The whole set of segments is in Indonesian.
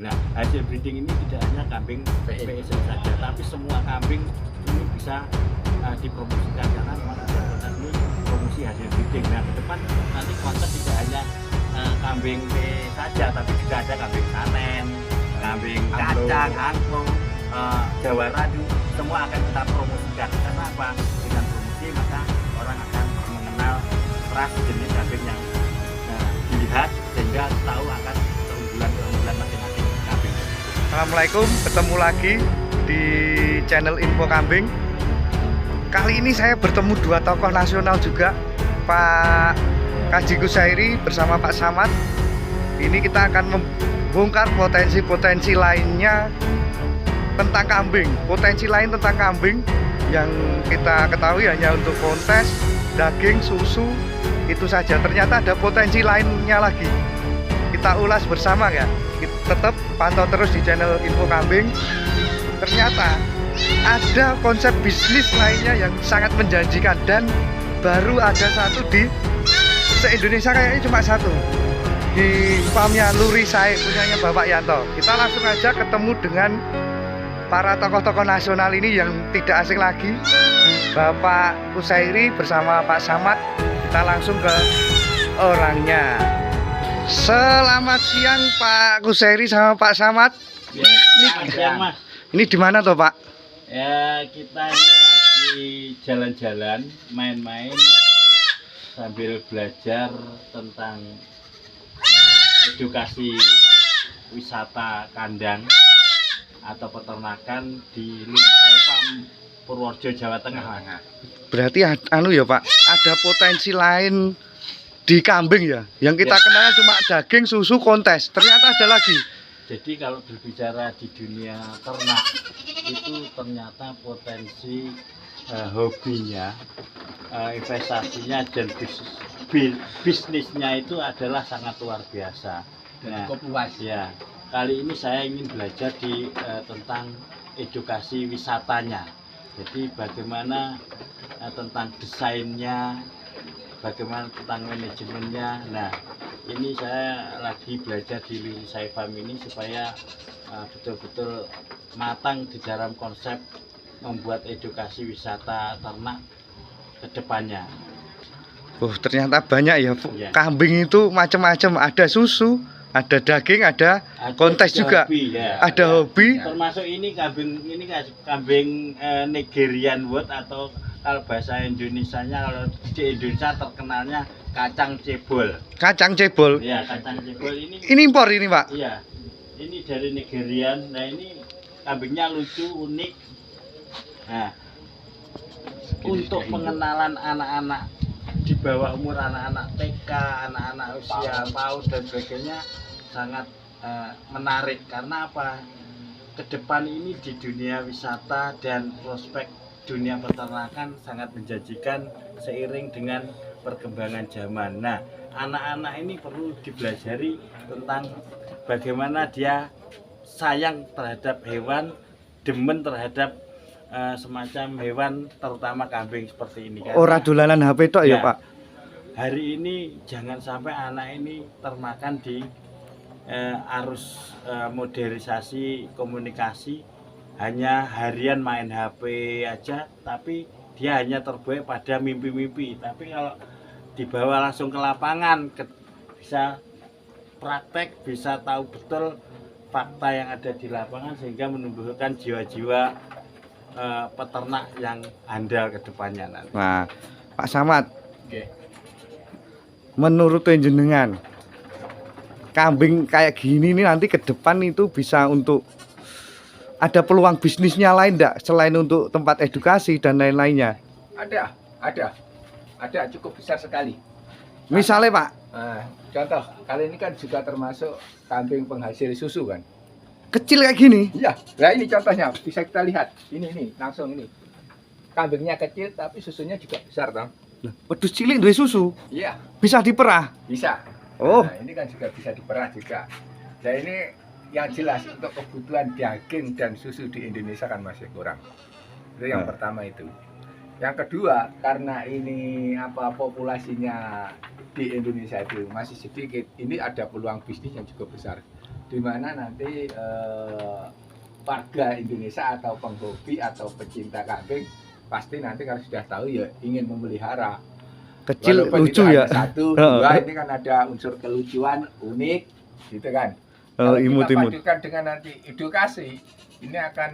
Nah, hasil breeding ini tidak hanya kambing PSN saja, tapi semua kambing ini bisa dipromosikan karena memang ada ini promosi hasil breeding. Nah, ke depan nanti kontes tidak hanya kambing P saja, tapi juga ada kambing kanen, kambing kacang, angklung, Jawa Radu, semua akan kita promosikan. Karena apa? Dengan promosi maka orang akan mengenal ras jenis kambing yang dilihat sehingga tahu akan keunggulan masing-masing kambing. Assalamualaikum, ketemu lagi di channel Info Kambing. Kali ini saya bertemu dua tokoh nasional juga, Pak Kaji Kusairi bersama Pak Samad. Ini kita akan membongkar potensi-potensi lainnya tentang kambing. Potensi lain tentang kambing yang kita ketahui hanya untuk kontes, daging, susu, itu saja. Ternyata ada potensi lainnya lagi. Kita ulas bersama ya. Tetap pantau terus di channel Info Kambing. Ternyata ada konsep bisnis lainnya yang sangat menjanjikan dan baru ada satu di se-Indonesia, kayaknya cuma satu di farmnya Luri Sae punyanya Bapak Yanto. Kita langsung aja ketemu dengan para tokoh-tokoh nasional ini yang tidak asing lagi, Bapak Kusairi bersama Pak Samad. Kita langsung ke orangnya. Selamat siang Pak Kusairi sama Pak Samad. Ini di mana toh Pak? Ya, kita ini lagi jalan-jalan, main-main sambil belajar tentang edukasi wisata kandang atau peternakan di Luri Sae Farm Purworejo, Jawa Tengah. Berarti anu ya Pak, ada potensi lain di kambing ya. Yang kita kenal cuma daging, susu, kontes. Ternyata ada lagi. Jadi kalau berbicara di dunia ternak itu ternyata potensi hobinya, investasinya dan bisnisnya itu adalah sangat luar biasa. Nah, cukup luas. Ya, kali ini saya ingin belajar tentang edukasi wisatanya. Jadi bagaimana tentang desainnya, bagaimana tentang manajemennya. Nah, ini saya lagi belajar di Luri Sae Farm ini supaya betul-betul matang di dalam konsep membuat edukasi wisata ternak ke depannya. Oh, ternyata banyak ya, Ya. Kambing itu macam-macam, ada susu, ada daging, ada kontes juga. Hobi, ya. Ada hobi. Termasuk ini kambing Nigerian Wood atau kalau bahasa Indonesianya, kalau di Indonesia terkenalnya kacang cebol. Kacang cebol. Ya, kacang cebol ini. Ini impor ini Pak. Iya, ini dari Nigerian. Nah, ini kambingnya lucu, unik. Nah, untuk pengenalan anak-anak di bawah umur, anak-anak TK, anak-anak usia PAUD dan sebagainya sangat menarik. Karena apa? Kedepan ini di dunia wisata dan prospek dunia peternakan sangat menjanjikan seiring dengan perkembangan zaman. Nah, anak-anak ini perlu dipelajari tentang bagaimana dia sayang terhadap hewan, demen terhadap semacam hewan, terutama kambing seperti ini. Ora dolanan HP tok ya Pak. Hari ini jangan sampai anak ini termakan di arus modernisasi komunikasi, hanya harian main HP aja, tapi dia hanya terbuai pada mimpi-mimpi. Tapi kalau dibawa langsung ke lapangan, bisa praktek, bisa tahu betul fakta yang ada di lapangan sehingga menumbuhkan jiwa-jiwa peternak yang andal ke depannya nanti. Nah, Pak Samad, Oke. menurut jenengan, kambing kayak gini nih nanti ke depan itu bisa untuk ada peluang bisnisnya lain enggak selain untuk tempat edukasi dan lain-lainnya? Ada cukup besar sekali. Misalnya Pak, Contoh, kali ini kan juga termasuk kambing penghasil susu kan? kecil kayak gini. Iya, nah ini contohnya bisa kita lihat. Ini langsung ini. Kambingnya kecil tapi susunya juga besar dong. Wedhus cilik duwe susu, Iya, bisa diperah. bisa. Oh, Nah, ini kan juga bisa diperah juga. Nah ini yang jelas untuk kebutuhan daging dan susu di Indonesia kan masih kurang. Itu yang pertama itu. Yang kedua, karena ini populasinya di Indonesia itu masih sedikit, ini ada peluang bisnis yang cukup besar. di mana nanti warga Indonesia atau penghobi atau pecinta kambing pasti nanti kalau sudah tahu ya ingin memelihara. Kecil Walaupun lucu itu ya. hanya satu, dua, ini kan ada unsur kelucuan, unik, gitu kan. Kalau kita Imut-imut. padukan dengan nanti edukasi, ini akan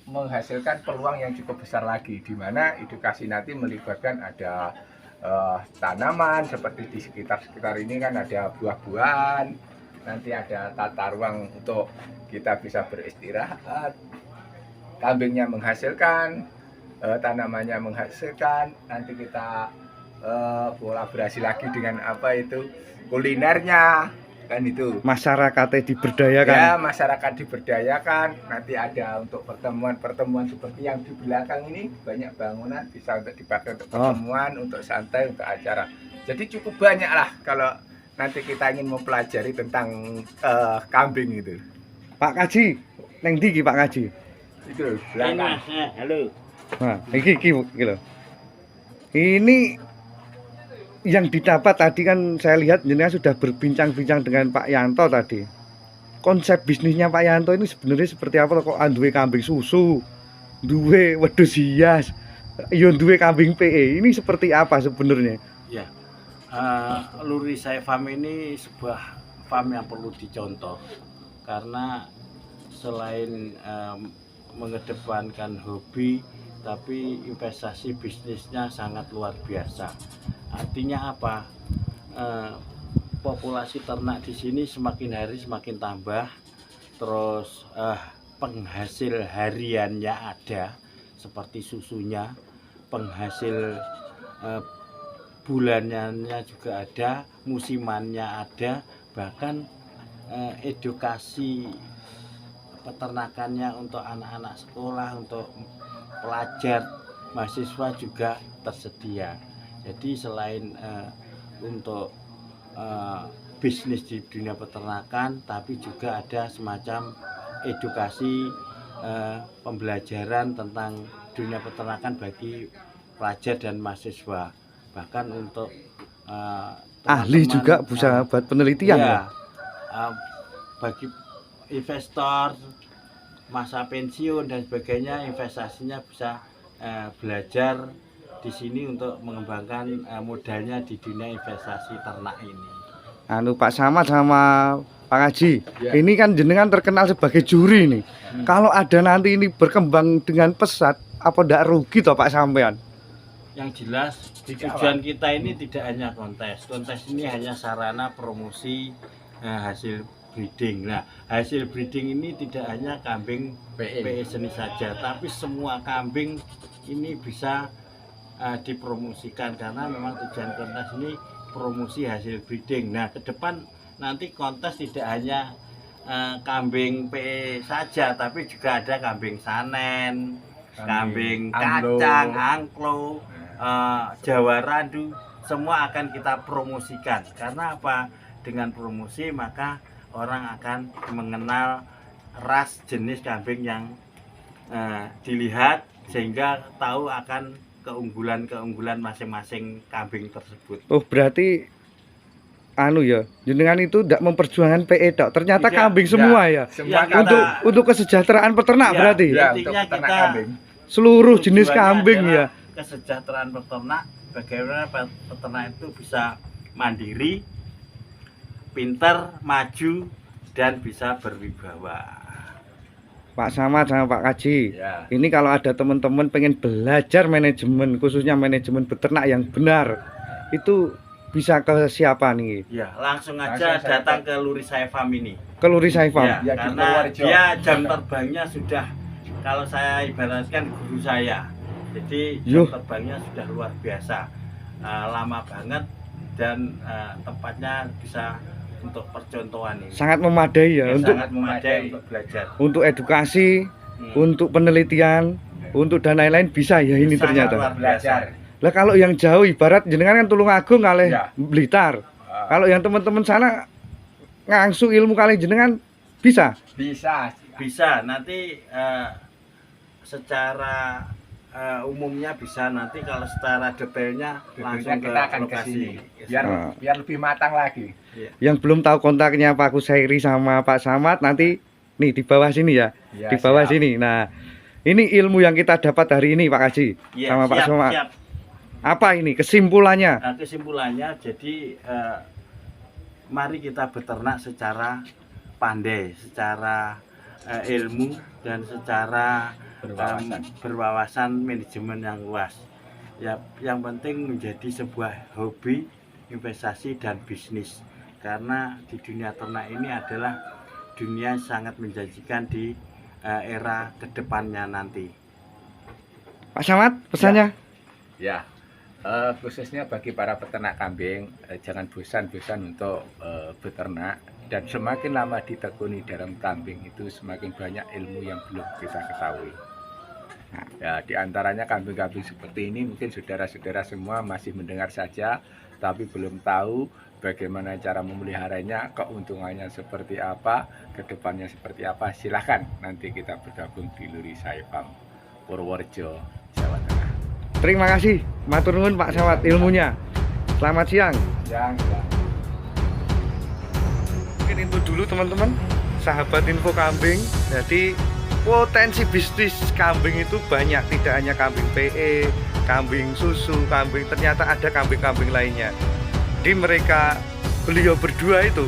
menghasilkan peluang yang cukup besar lagi, di mana edukasi nanti melibatkan ada tanaman seperti di sekitar ini kan ada buah-buahan, nanti ada tata ruang untuk kita bisa beristirahat, kambingnya menghasilkan, tanamannya menghasilkan, nanti kita kolaborasi lagi dengan apa itu kulinernya kan itu. Masyarakatnya diberdayakan. Ya, masyarakat diberdayakan. Nanti ada untuk pertemuan-pertemuan seperti yang di belakang ini, banyak bangunan bisa untuk dipakai untuk pertemuan, untuk santai, untuk acara. Jadi cukup banyak lah kalau nanti kita ingin mempelajari tentang kambing itu. Pak Kaji, neng ndi Pak Kaji? Itu belakang. Halo. Nah, iki lho. Ini yang didapat tadi kan saya lihat jenengan sudah berbincang-bincang dengan Pak Yanto tadi. Konsep bisnisnya Pak Yanto ini sebenarnya seperti apa kok duwe kambing susu, duwe wedhus hias, yo duwe kambing PE. Ini seperti apa sebenarnya? Ya. Lurisai Farm ini sebuah farm yang perlu dicontoh karena selain mengedepankan hobi tapi investasi bisnisnya sangat luar biasa. Artinya apa? Populasi ternak di sini semakin hari semakin tambah, terus penghasil hariannya ada seperti susunya, penghasil bulanannya juga ada, musimannya ada, bahkan edukasi peternakannya untuk anak-anak sekolah, untuk pelajar, mahasiswa juga tersedia. Jadi selain untuk bisnis di dunia peternakan, tapi juga ada semacam edukasi pembelajaran tentang dunia peternakan bagi pelajar dan mahasiswa. Bahkan untuk ahli juga bisa buat penelitian ya. Bagi investor masa pensiun dan sebagainya, investasinya bisa belajar di sini untuk mengembangkan modalnya di dunia investasi ternak ini. Pak Samad sama Pak Haji, Ya. ini kan jenengan terkenal sebagai juri nih. Kalau ada nanti ini berkembang dengan pesat, apa ndak rugi toh Pak sampean? Yang jelas tujuan kita ini tidak hanya kontes. Kontes ini hanya sarana promosi hasil breeding. Nah, hasil breeding ini tidak hanya kambing PE seni saja, tapi semua kambing ini bisa dipromosikan karena memang tujuan kontes ini promosi hasil breeding. Nah, ke depan nanti kontes tidak hanya kambing PE saja, tapi juga ada kambing sanen, kambing kacang, anglo, Jawa Randu, semua akan kita promosikan. Karena apa? Dengan promosi maka orang akan mengenal ras jenis kambing yang dilihat, sehingga tahu akan keunggulan-keunggulan masing-masing kambing tersebut. Oh, berarti ya, jenengan itu tidak memperjuangkan PE tok. Ternyata Tidak, kambing semua ya. Semua Ya, Untuk kesejahteraan peternak Ya, berarti. ya, Intinya untuk peternak kita kambing. Seluruh jenis tujuannya kambing adalah ya. kesejahteraan peternak, bagaimana peternak itu bisa mandiri, pintar, maju, dan bisa berwibawa. Pak Samad sama Pak Kaji. Ya. Ini kalau ada teman-teman pengen belajar manajemen, khususnya manajemen beternak yang benar, itu bisa ke siapa nih? Ya, langsung aja Langsung datang ke Lurisai Farm ini. Ke Lurisai Farm. Ya, Ya, di karena Purworejo. dia jam terbangnya sudah, kalau saya ibaratkan guru saya, jadi Yuh. jam terbangnya sudah luar biasa, lama banget, dan tempatnya bisa untuk percontohan ini. Sangat memadai ya, untuk Sangat memadai untuk belajar. untuk edukasi, untuk penelitian, untuk dan lain-lain bisa ya ini Sangat ternyata. luar biasa. Lah kalau yang jauh ibarat jenengan kan Tulungagung kalih Ya. Blitar. Kalau yang teman-teman sana ngangsu ilmu kalih jenengan bisa. Bisa. Bisa nanti secara umumnya bisa, nanti kalau secara detailnya langsung ke Kita akan ke lokasi. sini biar Ah. biar lebih matang lagi. Iya. Yang belum tahu kontaknya Pak Kusairi sama Pak Samad, nanti nih di bawah sini ya, Ya, di bawah siap. sini. Nah, ini ilmu yang kita dapat hari ini Pak Kaji Iya, sama Pak siap, Samad. siap. Apa ini kesimpulannya? Nah, kesimpulannya jadi mari kita beternak secara pandai, secara ilmu dan secara berwawasan manajemen yang luas. Ya, yang penting menjadi sebuah hobi, investasi dan bisnis. Karena di dunia ternak ini adalah dunia yang sangat menjanjikan di era kedepannya nanti. Pak Samad, pesannya? Ya, khususnya bagi para peternak kambing, jangan bosan-bosan untuk beternak, dan semakin lama ditekuni dalam kambing itu semakin banyak ilmu yang belum kita ketahui. Ya, diantaranya kambing-kambing seperti ini mungkin saudara-saudara semua masih mendengar saja, tapi belum tahu bagaimana cara memeliharanya, keuntungannya seperti apa, kedepannya seperti apa. Silahkan nanti kita bergabung di Luri Saifam, Purworejo, Jawa Tengah. Terima kasih, matur nuwun Pak Samad ilmunya. Selamat siang. Yang Mungkin itu dulu teman-teman, sahabat info kambing. Jadi potensi bisnis kambing itu banyak, tidak hanya kambing PE, kambing susu, kambing, ternyata ada kambing-kambing lainnya. Di mereka beliau berdua itu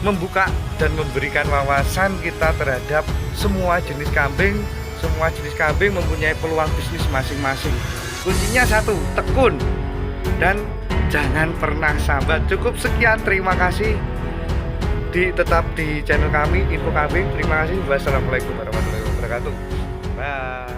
membuka dan memberikan wawasan kita terhadap semua jenis kambing. Semua jenis kambing mempunyai peluang bisnis masing-masing. Kuncinya satu, tekun dan jangan pernah sambat. Cukup sekian, terima kasih. Tetap di channel kami Info Kambing. Terima kasih. Wassalamualaikum warahmatullahi wabarakatuh. Bye.